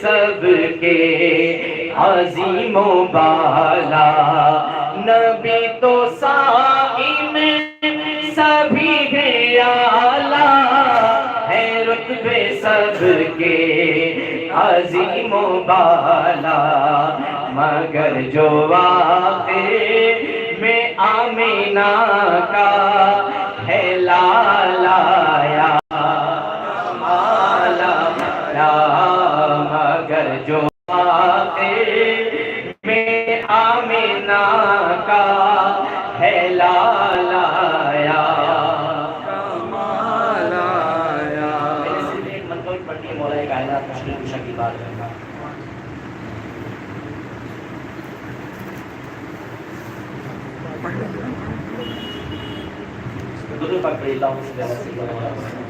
سب کے عظیم و بالا، نبی تو سائم سبھی ہے اعلیٰ، ہے رتبے سب کے عظیم و بالا، مگر جو آخر میں آمینہ کا ہے لالا یا مالا یا، مگر جو آخر میں آمینہ کا ہے لالا یا مالا یا۔ میں نے صرف ایک منظور پڑھی ہے، مولا کائنات مشکل کشا کی بات کرنا۔ درود پاک پڑھی، اللہم صلی علی سیدنا محمد۔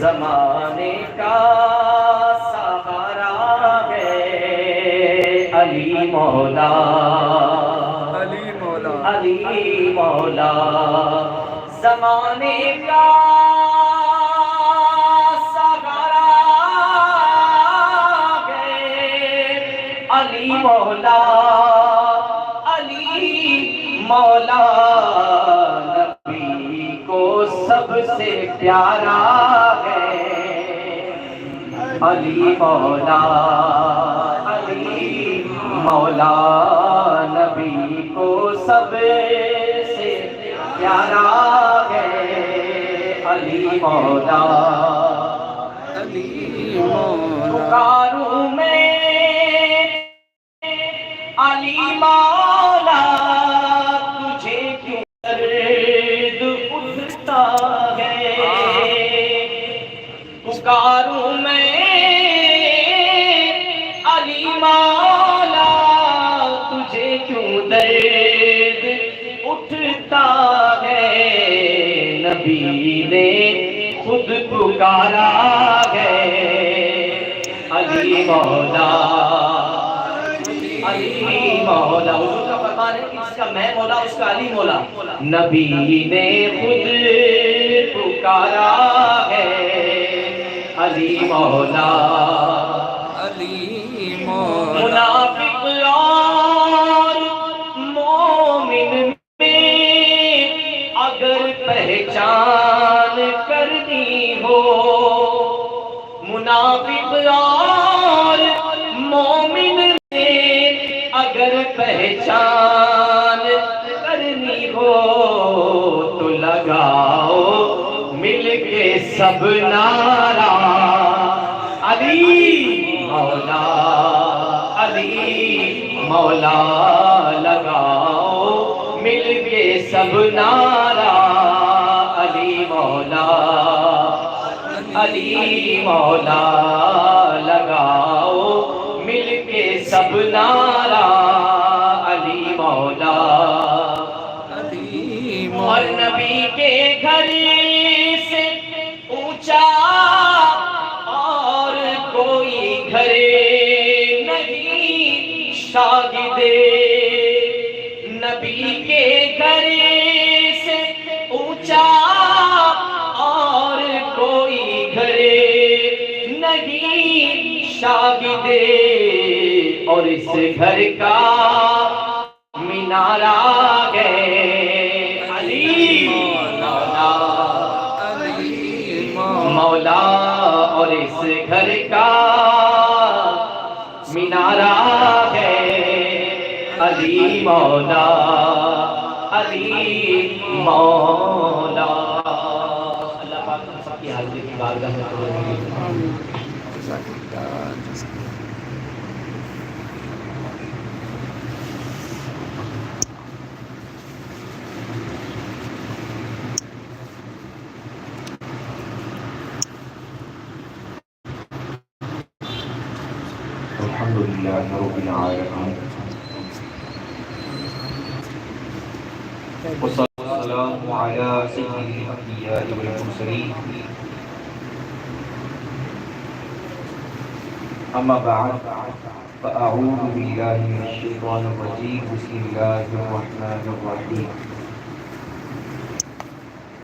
زمانے کا سہارا ہے علی مولا، علی مولا، علی مولا، زمانے کا سہارا ہے علی مولا، مولا، نبی کو سب سے پیارا ہے علی مولا، علی مولا، نبی کو سب سے پیارا ہے علی مولا، علی مولا، پکاروں میں علی مولا، پکاروں میں علی مولا، تجھے کیوں درد اٹھتا ہے، نبی نے خود پکارا ہے علی مولا، علی مولا، حضور کا فرمان ہے کہ جس کا میں مولا اس کا علی مولا، نبی نے خود پکارا ہے علی مولا، علی مولا، منافق اور مومن میں اگر پہچان کرنی ہو، منافق اور مومن میں اگر پہچان کرنی ہو، تو لگاؤ مل کے سب نعرہ علی مولا، علی مولا، لگاؤ مل کے سب نعرہ علی مولا، علی مولا، لگاؤ مل کے سب نعرہ علی مولا، علی مولا، اور نبی کے گھر سے اونچا اور کوئی گھر نہیں شاگرد، نبی کے گھر سے اونچا اور کوئی گھر نہیں شاگرد، اور اس گھر کا مینارہ ہے علی مولا، علی مولا، اور اس گھر کا مینارہ ہے علی مولا، علی مولا۔ اللہ پاک ہم سب کی حاضری کی بارگاہ میں قبول فرمائے۔ الحمدللہ رب العالمین، والصلاة والسلام علی سید الانبیاء والمرسلین، اما بعد، فاعوذ باللہ من الشیطان الرجیم، بسم اللہ الرحمن الرحیم۔